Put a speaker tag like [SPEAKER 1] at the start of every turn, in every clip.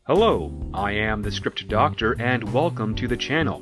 [SPEAKER 1] Hello, I am the Script Doctor and welcome to the channel.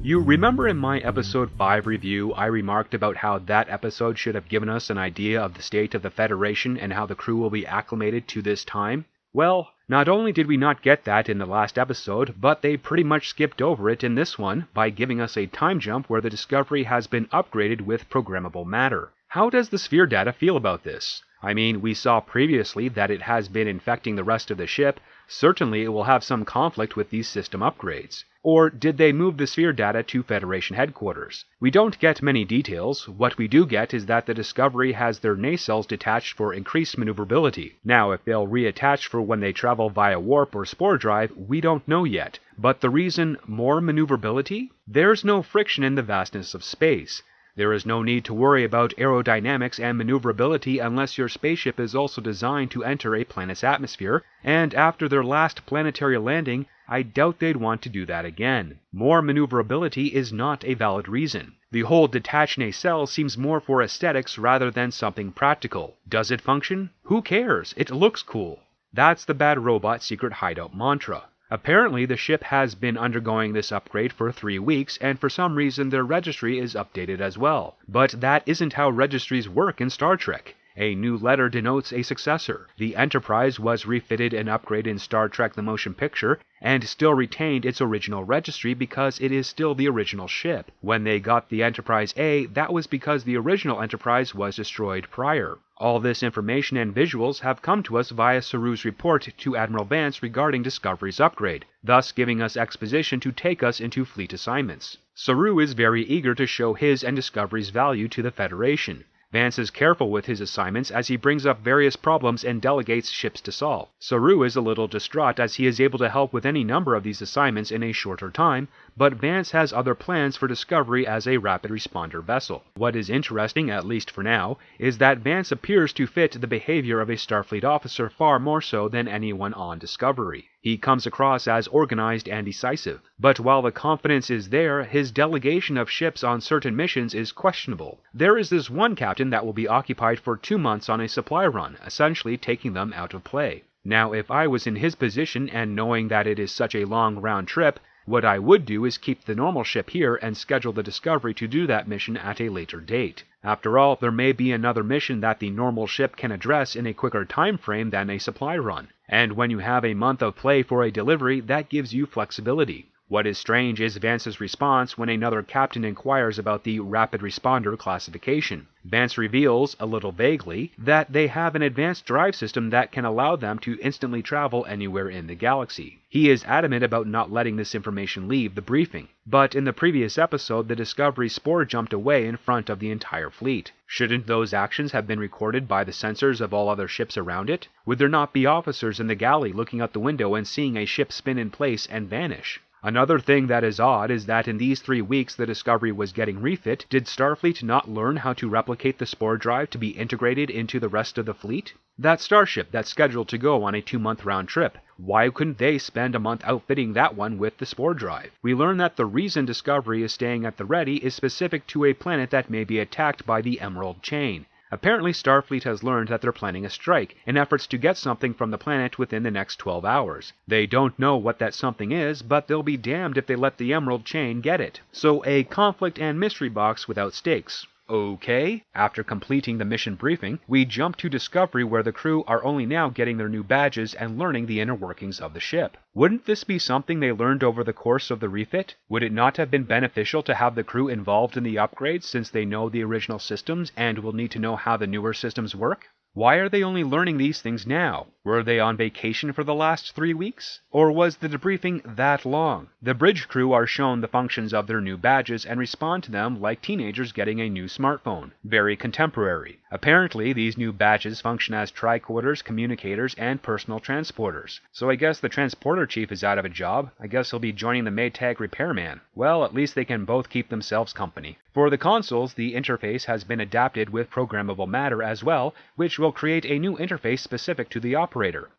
[SPEAKER 1] You remember in my episode 5 review I remarked about how that episode should have given us an idea of the state of the Federation and how the crew will be acclimated to this time? Well, not only did we not get that in the last episode, but they pretty much skipped over it in this one by giving us a time jump where the Discovery has been upgraded with programmable matter. How does the sphere data feel about this? I mean, we saw previously that it has been infecting the rest of the ship. Certainly it will have some conflict with these system upgrades. Or did they move the sphere data to Federation headquarters? We don't get many details. What we do get is that the Discovery has their nacelles detached for increased maneuverability. Now, if they'll reattach for when they travel via warp or spore drive, we don't know yet. But the reason, more maneuverability? There's no friction in the vastness of space. There is no need to worry about aerodynamics and maneuverability unless your spaceship is also designed to enter a planet's atmosphere, and after their last planetary landing, I doubt they'd want to do that again. More maneuverability is not a valid reason. The whole detached nacelle seems more for aesthetics rather than something practical. Does it function? Who cares? It looks cool. That's the Bad Robot secret hideout mantra. Apparently, the ship has been undergoing this upgrade for 3 weeks, and for some reason their registry is updated as well. But that isn't how registries work in Star Trek. A new letter denotes a successor. The Enterprise was refitted and upgraded in Star Trek the Motion Picture, and still retained its original registry because it is still the original ship. When they got the Enterprise A, that was because the original Enterprise was destroyed prior. All this information and visuals have come to us via Saru's report to Admiral Vance regarding Discovery's upgrade, thus giving us exposition to take us into fleet assignments. Saru is very eager to show his and Discovery's value to the Federation. Vance is careful with his assignments as he brings up various problems and delegates ships to solve. Saru is a little distraught as he is able to help with any number of these assignments in a shorter time, but Vance has other plans for Discovery as a rapid responder vessel. What is interesting, at least for now, is that Vance appears to fit the behavior of a Starfleet officer far more so than anyone on Discovery. He comes across as organized and decisive. But while the confidence is there, his delegation of ships on certain missions is questionable. There is this one captain that will be occupied for 2 months on a supply run, essentially taking them out of play. Now, if I was in his position and knowing that it is such a long round trip, what I would do is keep the normal ship here and schedule the Discovery to do that mission at a later date. After all, there may be another mission that the normal ship can address in a quicker time frame than a supply run. And when you have a month of play for a delivery, that gives you flexibility. What is strange is Vance's response when another captain inquires about the rapid responder classification. Vance reveals, a little vaguely, that they have an advanced drive system that can allow them to instantly travel anywhere in the galaxy. He is adamant about not letting this information leave the briefing, but in the previous episode the Discovery spore jumped away in front of the entire fleet. Shouldn't those actions have been recorded by the sensors of all other ships around it? Would there not be officers in the galley looking out the window and seeing a ship spin in place and vanish? Another thing that is odd is that in these 3 weeks the Discovery was getting refit, did Starfleet not learn how to replicate the spore drive to be integrated into the rest of the fleet? That starship that's scheduled to go on a 2-month round trip, why couldn't they spend a month outfitting that one with the spore drive? We learn that the reason Discovery is staying at the ready is specific to a planet that may be attacked by the Emerald Chain. Apparently Starfleet has learned that they're planning a strike in efforts to get something from the planet within the next 12 hours. They don't know what that something is, but they'll be damned if they let the Emerald Chain get it. So a conflict and mystery box without stakes. Okay. After completing the mission briefing, we jump to Discovery where the crew are only now getting their new badges and learning the inner workings of the ship. Wouldn't this be something they learned over the course of the refit? Would it not have been beneficial to have the crew involved in the upgrades since they know the original systems and will need to know how the newer systems work? Why are they only learning these things now? Were they on vacation for the last 3 weeks? Or was the debriefing that long? The bridge crew are shown the functions of their new badges and respond to them like teenagers getting a new smartphone. Very contemporary. Apparently, these new badges function as tricorders, communicators, and personal transporters. So I guess the transporter chief is out of a job. I guess he'll be joining the Maytag repairman. Well, at least they can both keep themselves company. For the consoles, the interface has been adapted with programmable matter as well, which will create a new interface specific to the operator.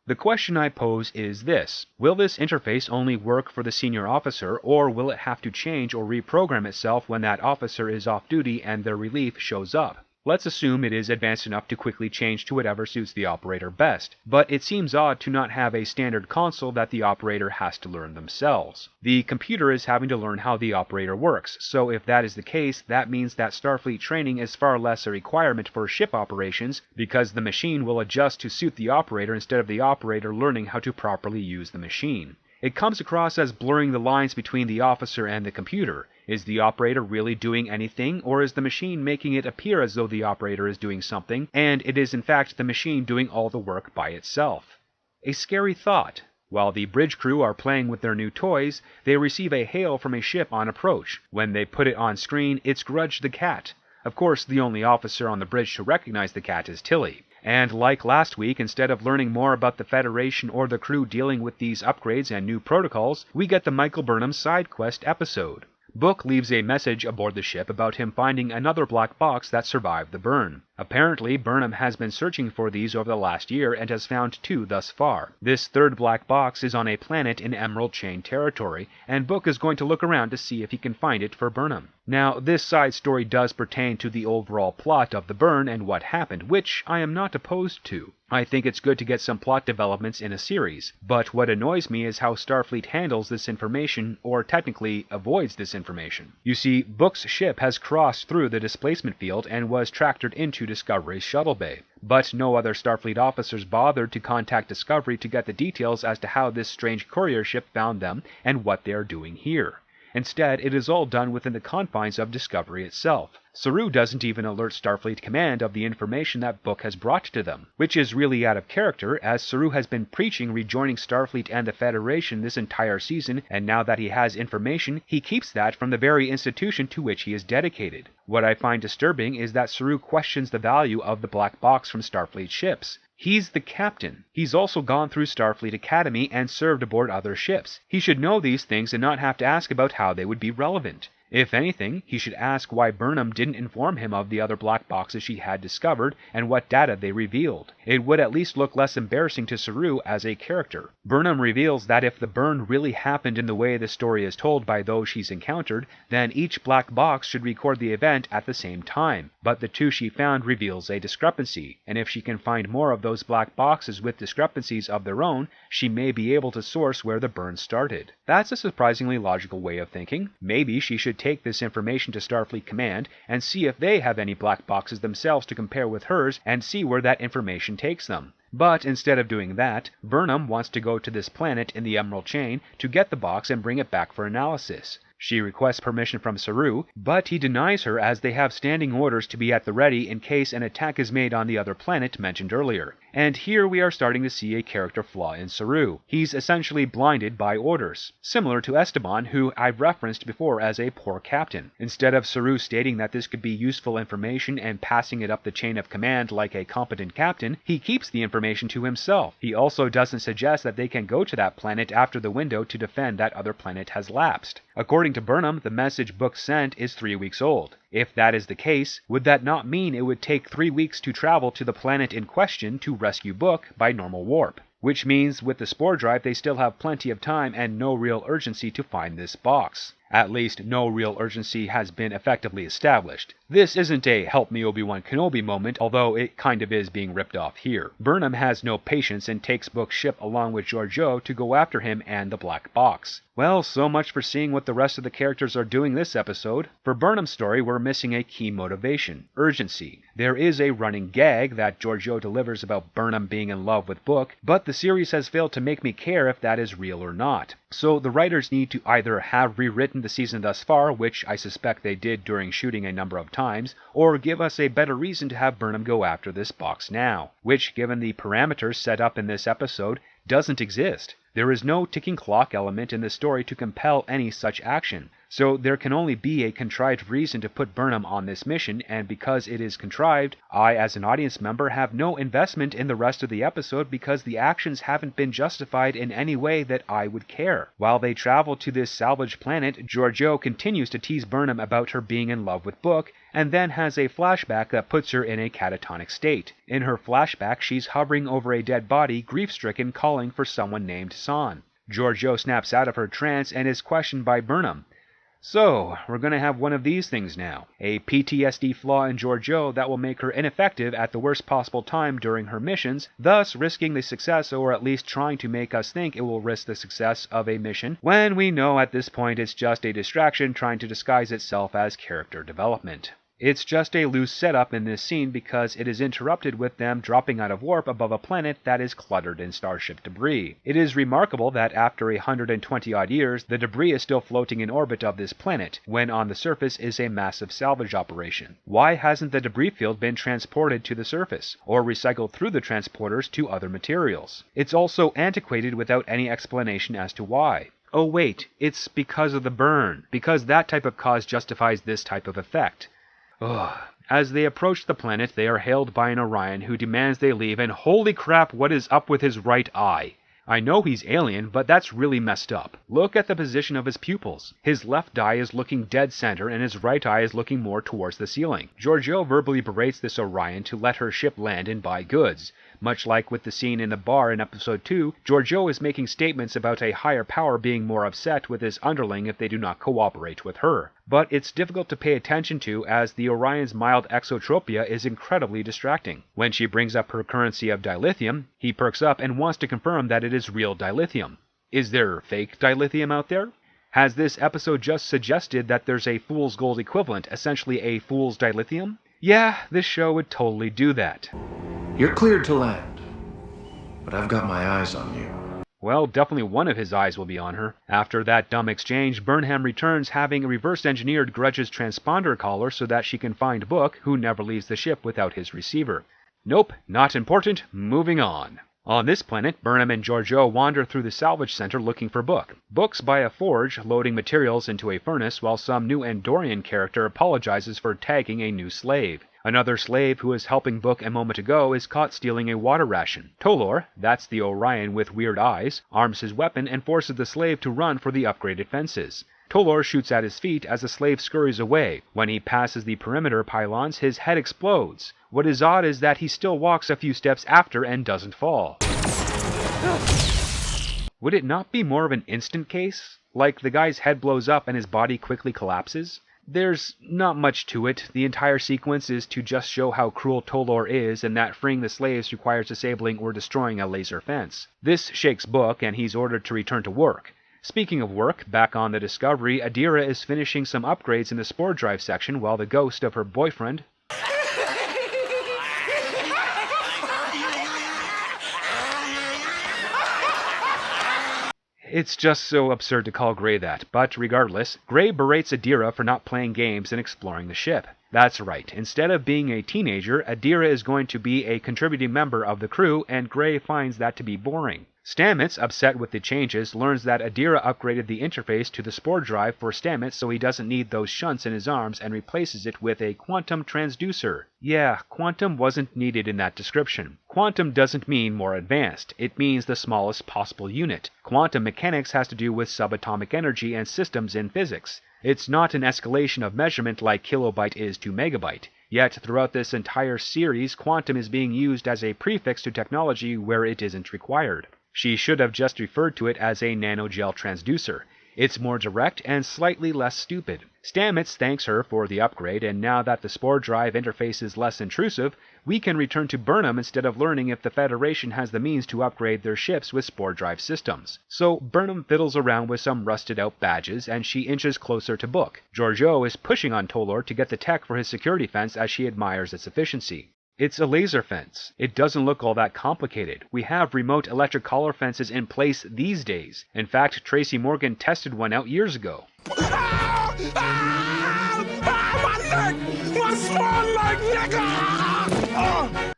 [SPEAKER 1] The question I pose is this: will this interface only work for the senior officer, or will it have to change or reprogram itself when that officer is off duty and their relief shows up? Let's assume it is advanced enough to quickly change to whatever suits the operator best, but it seems odd to not have a standard console that the operator has to learn themselves. The computer is having to learn how the operator works, so if that is the case, that means that Starfleet training is far less a requirement for ship operations because the machine will adjust to suit the operator instead of the operator learning how to properly use the machine. It comes across as blurring the lines between the officer and the computer. Is the operator really doing anything, or is the machine making it appear as though the operator is doing something, and it is in fact the machine doing all the work by itself? A scary thought. While the bridge crew are playing with their new toys, they receive a hail from a ship on approach. When they put it on screen, it's Grudge the cat. Of course, the only officer on the bridge to recognize the cat is Tilly. And like last week, instead of learning more about the Federation or the crew dealing with these upgrades and new protocols, we get the Michael Burnham side quest episode. Book leaves a message aboard the ship about him finding another black box that survived the burn. Apparently, Burnham has been searching for these over the last year and has found 2 thus far. This third black box is on a planet in Emerald Chain territory, and Book is going to look around to see if he can find it for Burnham. Now, this side story does pertain to the overall plot of the burn and what happened, which I am not opposed to. I think it's good to get some plot developments in a series, but what annoys me is how Starfleet handles this information, or technically avoids this information. You see, Book's ship has crossed through the displacement field and was tractored into Discovery's shuttle bay, but no other Starfleet officers bothered to contact Discovery to get the details as to how this strange courier ship found them and what they are doing here. Instead, it is all done within the confines of Discovery itself. Saru doesn't even alert Starfleet Command of the information that Book has brought to them, which is really out of character, as Saru has been preaching rejoining Starfleet and the Federation this entire season, and now that he has information, he keeps that from the very institution to which he is dedicated. What I find disturbing is that Saru questions the value of the black box from Starfleet ships. He's the captain. He's also gone through Starfleet Academy and served aboard other ships. He should know these things and not have to ask about how they would be relevant. If anything, he should ask why Burnham didn't inform him of the other black boxes she had discovered and what data they revealed. It would at least look less embarrassing to Saru as a character. Burnham reveals that if the burn really happened in the way the story is told by those she's encountered, then each black box should record the event at the same time. But the 2 she found reveals a discrepancy, and if she can find more of those black boxes with discrepancies of their own, she may be able to source where the burn started. That's a surprisingly logical way of thinking. Maybe she should take this information to Starfleet Command and see if they have any black boxes themselves to compare with hers and see where that information takes them. But instead of doing that, Burnham wants to go to this planet in the Emerald Chain to get the box and bring it back for analysis. She requests permission from Saru, but he denies her as they have standing orders to be at the ready in case an attack is made on the other planet mentioned earlier. And here we are starting to see a character flaw in Saru. He's essentially blinded by orders, similar to Esteban, who I've referenced before as a poor captain. Instead of Saru stating that this could be useful information and passing it up the chain of command like a competent captain, he keeps the information to himself. He also doesn't suggest that they can go to that planet after the window to defend that other planet has lapsed. According to Burnham, the message Book sent is 3 weeks old. If that is the case, would that not mean it would take 3 weeks to travel to the planet in question to rescue Book by normal warp? Which means with the spore drive they still have plenty of time and no real urgency to find this box. At least, no real urgency has been effectively established. This isn't a help me Obi-Wan Kenobi moment, although it kind of is being ripped off here. Burnham has no patience and takes Book's ship along with Georgiou to go after him and the black box. Well, so much for seeing what the rest of the characters are doing this episode. For Burnham's story, we're missing a key motivation: urgency. There is a running gag that Georgiou delivers about Burnham being in love with Book, but the series has failed to make me care if that is real or not. So the writers need to either have rewritten the season thus far, which I suspect they did during shooting a number of times, or give us a better reason to have Burnham go after this box now, which, given the parameters set up in this episode, doesn't exist. There is no ticking clock element in the story to compel any such action, so there can only be a contrived reason to put Burnham on this mission, and because it is contrived, I as an audience member have no investment in the rest of the episode because the actions haven't been justified in any way that I would care. While they travel to this salvage planet, Georgiou continues to tease Burnham about her being in love with Book, and then has a flashback that puts her in a catatonic state. In her flashback, she's hovering over a dead body, grief-stricken, calling for someone named San. Georgiou snaps out of her trance and is questioned by Burnham. So, we're going to have one of these things now. A PTSD flaw in Georgiou that will make her ineffective at the worst possible time during her missions, thus risking the success, or at least trying to make us think it will risk the success of a mission, when we know at this point it's just a distraction trying to disguise itself as character development. It's just a loose setup in this scene because it is interrupted with them dropping out of warp above a planet that is cluttered in starship debris. It is remarkable that after 120-odd years, the debris is still floating in orbit of this planet, when on the surface is a massive salvage operation. Why hasn't the debris field been transported to the surface, or recycled through the transporters to other materials? It's also antiquated without any explanation as to why. Oh wait, it's because of the burn, because that type of cause justifies this type of effect. Ugh. As they approach the planet, they are hailed by an Orion who demands they leave, and holy crap, what is up with his right eye? I know he's alien, but that's really messed up. Look at the position of his pupils. His left eye is looking dead center, and his right eye is looking more towards the ceiling. Georgiou verbally berates this Orion to let her ship land and buy goods. Much like with the scene in the bar in episode 2, Georgiou is making statements about a higher power being more upset with his underling if they do not cooperate with her. But it's difficult to pay attention to as the Orion's mild exotropia is incredibly distracting. When she brings up her currency of dilithium, he perks up and wants to confirm that it is real dilithium. Is there fake dilithium out there? Has this episode just suggested that there's a fool's gold equivalent, essentially a fool's dilithium? Yeah, this show would totally do that.
[SPEAKER 2] You're cleared to land, but I've got my eyes on you.
[SPEAKER 1] Well, definitely one of his eyes will be on her. After that dumb exchange, Burnham returns having reverse-engineered Grudge's transponder collar so that she can find Book, who never leaves the ship without his receiver. Nope, not important, moving on. On this planet, Burnham and Georgiou wander through the salvage center looking for Book. Book's by a forge, loading materials into a furnace, while some new Andorian character apologizes for tagging a new slave. Another slave who was helping Book a moment ago is caught stealing a water ration. Tolor, that's the Orion with weird eyes, arms his weapon and forces the slave to run for the upgraded fences. Tolor shoots at his feet as the slave scurries away. When he passes the perimeter pylons, his head explodes. What is odd is that he still walks a few steps after and doesn't fall. Would it not be more of an instant case? Like the guy's head blows up and his body quickly collapses? There's not much to it. The entire sequence is to just show how cruel Tolor is and that freeing the slaves requires disabling or destroying a laser fence. This shakes Book and he's ordered to return to work. Speaking of work, back on the Discovery, Adira is finishing some upgrades in the spore drive section while the ghost of her boyfriend... It's just so absurd to call Gray that, but regardless, Gray berates Adira for not playing games and exploring the ship. That's right, instead of being a teenager, Adira is going to be a contributing member of the crew, and Gray finds that to be boring. Stamets, upset with the changes, learns that Adira upgraded the interface to the spore drive for Stamets so he doesn't need those shunts in his arms and replaces it with a quantum transducer. Yeah, quantum wasn't needed in that description. Quantum doesn't mean more advanced, it means the smallest possible unit. Quantum mechanics has to do with subatomic energy and systems in physics. It's not an escalation of measurement like kilobyte is to megabyte. Yet, throughout this entire series, quantum is being used as a prefix to technology where it isn't required. She should have just referred to it as a nanogel transducer. It's more direct and slightly less stupid. Stamets thanks her for the upgrade, and now that the spore drive interface is less intrusive, we can return to Burnham instead of learning if the Federation has the means to upgrade their ships with spore drive systems. So Burnham fiddles around with some rusted out badges, and she inches closer to Book. Georgiou is pushing on Tolor to get the tech for his security fence as she admires its efficiency. It's a laser fence. It doesn't look all that complicated. We have remote electric collar fences in place these days. In fact, Tracy Morgan tested one out years ago.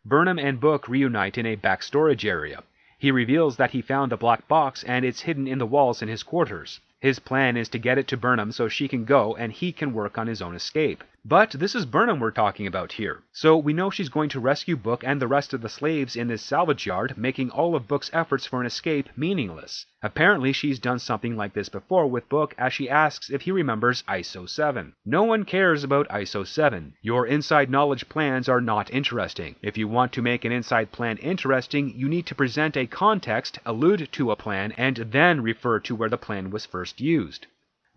[SPEAKER 1] Burnham and Book reunite in a back storage area. He reveals that he found the black box and it's hidden in the walls in his quarters. His plan is to get it to Burnham so she can go and he can work on his own escape. But this is Burnham we're talking about here. So we know she's going to rescue Book and the rest of the slaves in this salvage yard, making all of Book's efforts for an escape meaningless. Apparently she's done something like this before with Book as she asks if he remembers ISO 7. No one cares about ISO 7. Your inside knowledge plans are not interesting. If you want to make an inside plan interesting, you need to present a context, allude to a plan, and then refer to where the plan was first used.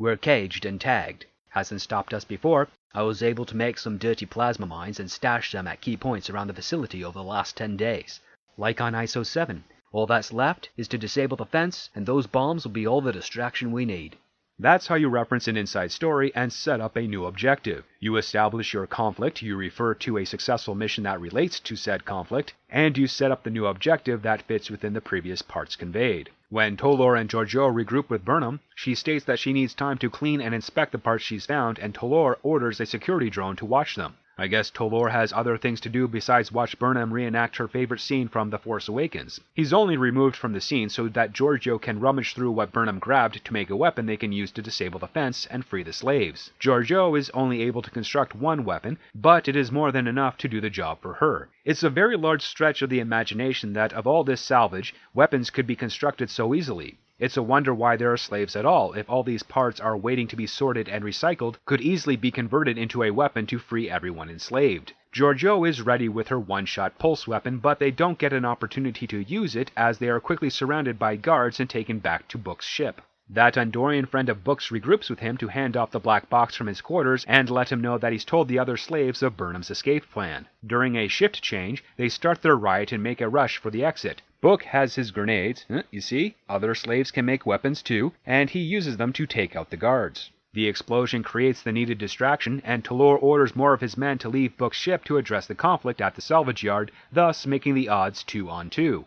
[SPEAKER 1] We're caged and tagged. Hasn't stopped us before. I was able to make some dirty plasma mines and stash them at key points around the facility over the last 10 days. Like on ISO 7. All that's left is to disable the fence, and those bombs will be all the distraction we need. That's how you reference an inside story and set up a new objective. You establish your conflict, you refer to a successful mission that relates to said conflict, and you set up the new objective that fits within the previous parts conveyed. When Tolor and Giorgio regroup with Burnham, she states that she needs time to clean and inspect the parts she's found, and Tolor orders a security drone to watch them. I guess Tolor has other things to do besides watch Burnham reenact her favorite scene from The Force Awakens. He's only removed from the scene so that Giorgio can rummage through what Burnham grabbed to make a weapon they can use to disable the fence and free the slaves. Giorgio is only able to construct one weapon, but it is more than enough to do the job for her. It's a very large stretch of the imagination that of all this salvage, weapons could be constructed so easily. It's a wonder why there are slaves at all, if all these parts are waiting to be sorted and recycled, could easily be converted into a weapon to free everyone enslaved. Giorgio is ready with her one-shot pulse weapon, but they don't get an opportunity to use it as they are quickly surrounded by guards and taken back to Book's ship. That Andorian friend of Book's regroups with him to hand off the black box from his quarters and let him know that he's told the other slaves of Burnham's escape plan. During a shift change, they start their riot and make a rush for the exit. Book has his grenades, you see, other slaves can make weapons too, and he uses them to take out the guards. The explosion creates the needed distraction, and Tolor orders more of his men to leave Book's ship to address the conflict at the salvage yard, thus making the odds 2 on 2.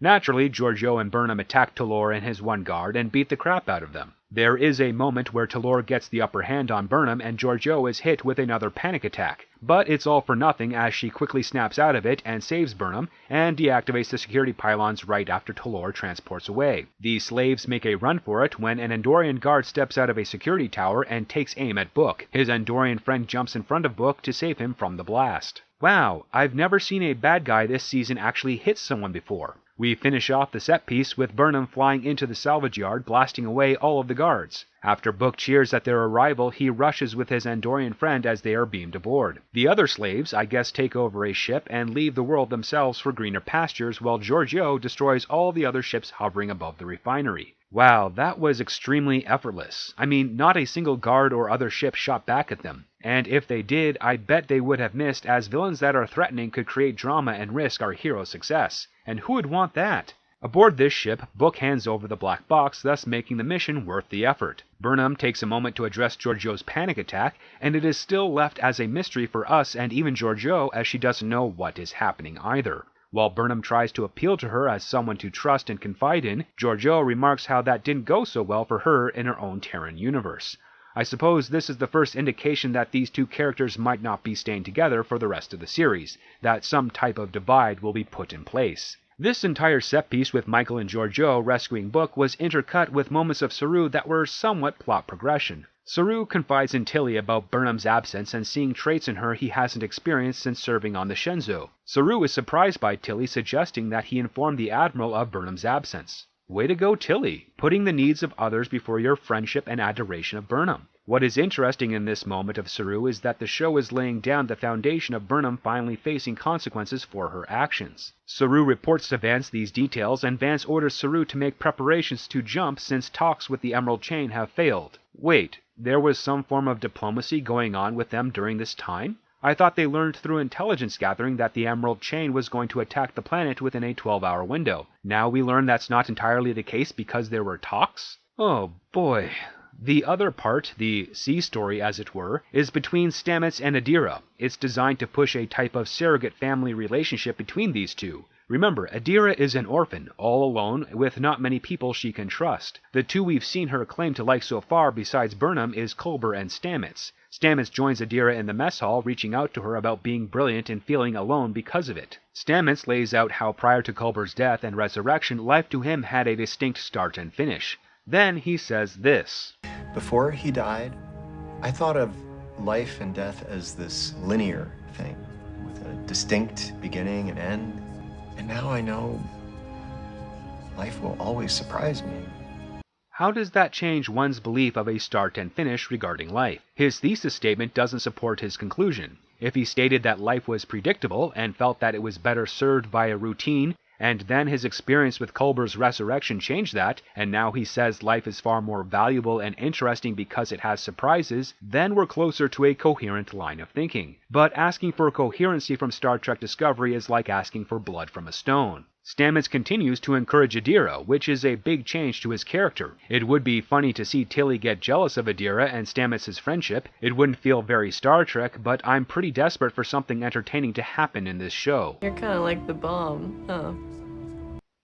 [SPEAKER 1] Naturally, Giorgio and Burnham attack Tolor and his one guard and beat the crap out of them. There is a moment where Tolor gets the upper hand on Burnham and Giorgio is hit with another panic attack, but it's all for nothing as she quickly snaps out of it and saves Burnham and deactivates the security pylons right after Tolor transports away. The slaves make a run for it when an Andorian guard steps out of a security tower and takes aim at Book. His Andorian friend jumps in front of Book to save him from the blast. Wow, I've never seen a bad guy this season actually hit someone before. We finish off the set piece with Burnham flying into the salvage yard, blasting away all of the guards. After Book cheers at their arrival, he rushes with his Andorian friend as they are beamed aboard. The other slaves, I guess, take over a ship and leave the world themselves for greener pastures, while Giorgio destroys all the other ships hovering above the refinery. Wow, that was extremely effortless. I mean, not a single guard or other ship shot back at them. And if they did, I bet they would have missed, as villains that are threatening could create drama and risk our hero's success. And who would want that? Aboard this ship, Book hands over the black box, thus making the mission worth the effort. Burnham takes a moment to address Giorgio's panic attack, and it is still left as a mystery for us and even Giorgio, as she doesn't know what is happening either. While Burnham tries to appeal to her as someone to trust and confide in, Giorgio remarks how that didn't go so well for her in her own Terran universe. I suppose this is the first indication that these two characters might not be staying together for the rest of the series, that some type of divide will be put in place. This entire set piece with Michael and Giorgio rescuing Book was intercut with moments of Saru that were somewhat plot progression. Saru confides in Tilly about Burnham's absence and seeing traits in her he hasn't experienced since serving on the Shenzhou. Saru is surprised by Tilly suggesting that he inform the Admiral of Burnham's absence. Way to go, Tilly, putting the needs of others before your friendship and adoration of Burnham. What is interesting in this moment of Saru is that the show is laying down the foundation of Burnham finally facing consequences for her actions. Saru reports to Vance these details, and Vance orders Saru to make preparations to jump since talks with the Emerald Chain have failed. Wait, there was some form of diplomacy going on with them during this time? I thought they learned through intelligence gathering that the Emerald Chain was going to attack the planet within a 12-hour window. Now we learn that's not entirely the case because there were talks? Oh boy. The other part, the C story as it were, is between Stamets and Adira. It's designed to push a type of surrogate family relationship between these two. Remember, Adira is an orphan, all alone, with not many people she can trust. The two we've seen her claim to like so far besides Burnham is Culber and Stamets. Stamets joins Adira in the mess hall, reaching out to her about being brilliant and feeling alone because of it. Stamets lays out how prior to Culber's death and resurrection, life to him had a distinct start and finish. Then he says this.
[SPEAKER 2] Before he died, I thought of life and death as this linear thing, with a distinct beginning and end. And now I know life will always surprise me.
[SPEAKER 1] How does that change one's belief of a start and finish regarding life? His thesis statement doesn't support his conclusion. If he stated that life was predictable and felt that it was better served by a routine and then his experience with Culber's resurrection changed that, and now he says life is far more valuable and interesting because it has surprises, then we're closer to a coherent line of thinking. But asking for coherency from Star Trek Discovery is like asking for blood from a stone. Stamets continues to encourage Adira, which is a big change to his character. It would be funny to see Tilly get jealous of Adira and Stamets' friendship. It wouldn't feel very Star Trek, but I'm pretty desperate for something entertaining to happen in this show.
[SPEAKER 3] You're kinda like the bomb, huh?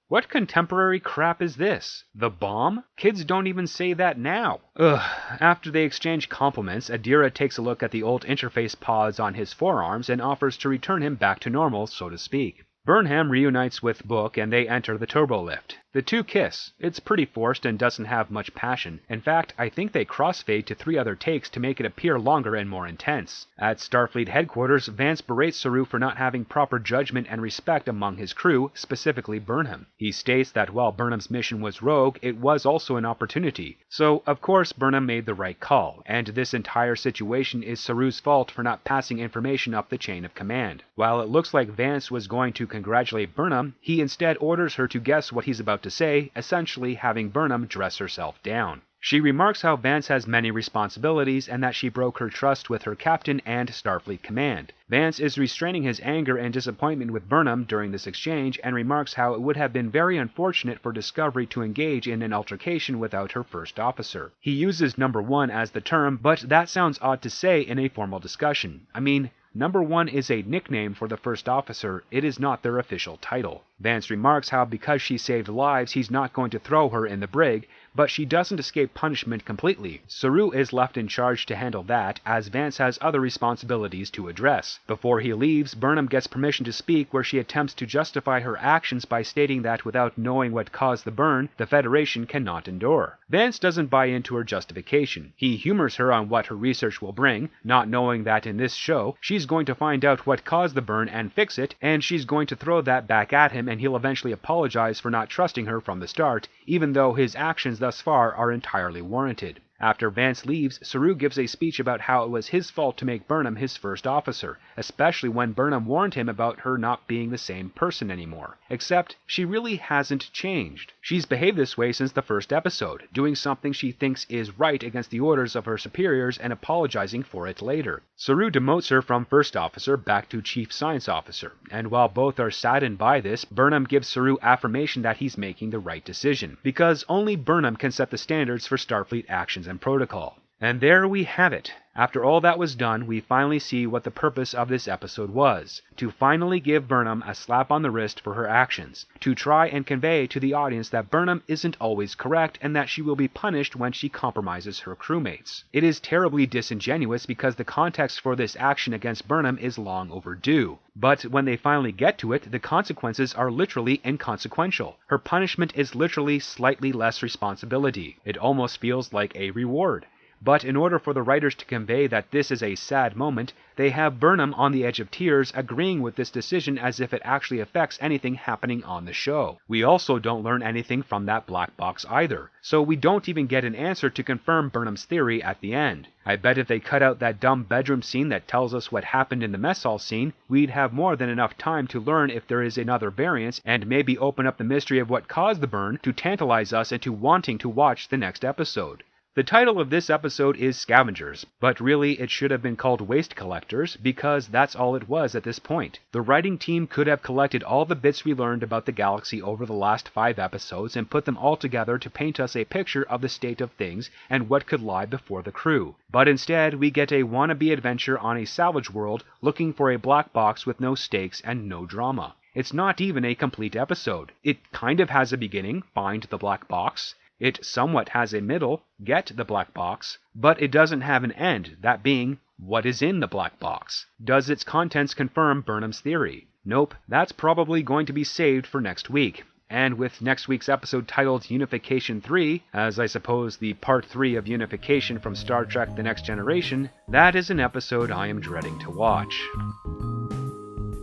[SPEAKER 1] What contemporary crap is this? The bomb? Kids don't even say that now. Ugh. After they exchange compliments, Adira takes a look at the old interface pods on his forearms and offers to return him back to normal, so to speak. Burnham reunites with Book and they enter the turbolift. The two kiss. It's pretty forced and doesn't have much passion. In fact, I think they crossfade to 3 other takes to make it appear longer and more intense. At Starfleet headquarters, Vance berates Saru for not having proper judgment and respect among his crew, specifically Burnham. He states that while Burnham's mission was rogue, it was also an opportunity. So, of course, Burnham made the right call, and this entire situation is Saru's fault for not passing information up the chain of command. While it looks like Vance was going to congratulate Burnham, he instead orders her to guess what he's about to say, essentially having Burnham dress herself down. She remarks how Vance has many responsibilities and that she broke her trust with her captain and Starfleet command. Vance is restraining his anger and disappointment with Burnham during this exchange and remarks how it would have been very unfortunate for Discovery to engage in an altercation without her first officer. He uses number 1 as the term, but that sounds odd to say in a formal discussion. I mean, Number 1 is a nickname for the first officer, it is not their official title. Vance remarks how because she saved lives he's not going to throw her in the brig, but she doesn't escape punishment completely. Saru is left in charge to handle that, as Vance has other responsibilities to address. Before he leaves, Burnham gets permission to speak where she attempts to justify her actions by stating that without knowing what caused the burn, the Federation cannot endure. Vance doesn't buy into her justification. He humors her on what her research will bring, not knowing that in this show, she's going to find out what caused the burn and fix it, and she's going to throw that back at him and he'll eventually apologize for not trusting her from the start, even though his actions thus far are entirely warranted. After Vance leaves, Saru gives a speech about how it was his fault to make Burnham his first officer, especially when Burnham warned him about her not being the same person anymore. Except, she really hasn't changed. She's behaved this way since the first episode, doing something she thinks is right against the orders of her superiors and apologizing for it later. Saru demotes her from first officer back to chief science officer, and while both are saddened by this, Burnham gives Saru affirmation that he's making the right decision, because only Burnham can set the standards for Starfleet actions and protocol. And there we have it. After all that was done, we finally see what the purpose of this episode was. To finally give Burnham a slap on the wrist for her actions. To try and convey to the audience that Burnham isn't always correct and that she will be punished when she compromises her crewmates. It is terribly disingenuous because the context for this action against Burnham is long overdue. But when they finally get to it, the consequences are literally inconsequential. Her punishment is literally slightly less responsibility. It almost feels like a reward. But in order for the writers to convey that this is a sad moment, they have Burnham on the edge of tears agreeing with this decision as if it actually affects anything happening on the show. We also don't learn anything from that black box either, so we don't even get an answer to confirm Burnham's theory at the end. I bet if they cut out that dumb bedroom scene that tells us what happened in the mess hall scene, we'd have more than enough time to learn if there is another variance and maybe open up the mystery of what caused the burn to tantalize us into wanting to watch the next episode. The title of this episode is Scavengers, but really it should have been called Waste Collectors because that's all it was at this point. The writing team could have collected all the bits we learned about the galaxy over the last 5 episodes and put them all together to paint us a picture of the state of things and what could lie before the crew. But instead, we get a wannabe adventure on a salvage world looking for a black box with no stakes and no drama. It's not even a complete episode. It kind of has a beginning, find the black box. It somewhat has a middle, get the black box, but it doesn't have an end, that being, what is in the black box? Does its contents confirm Burnham's theory? Nope, that's probably going to be saved for next week. And with next week's episode titled Unification 3, as I suppose the part 3 of Unification from Star Trek The Next Generation, that is an episode I am dreading to watch.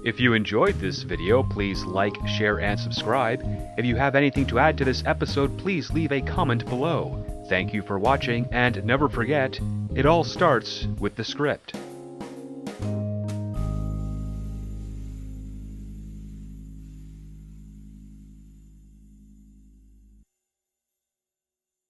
[SPEAKER 1] If you enjoyed this video, please like, share, and subscribe. If you have anything to add to this episode, please leave a comment below. Thank you for watching, and never forget, it all starts with the script.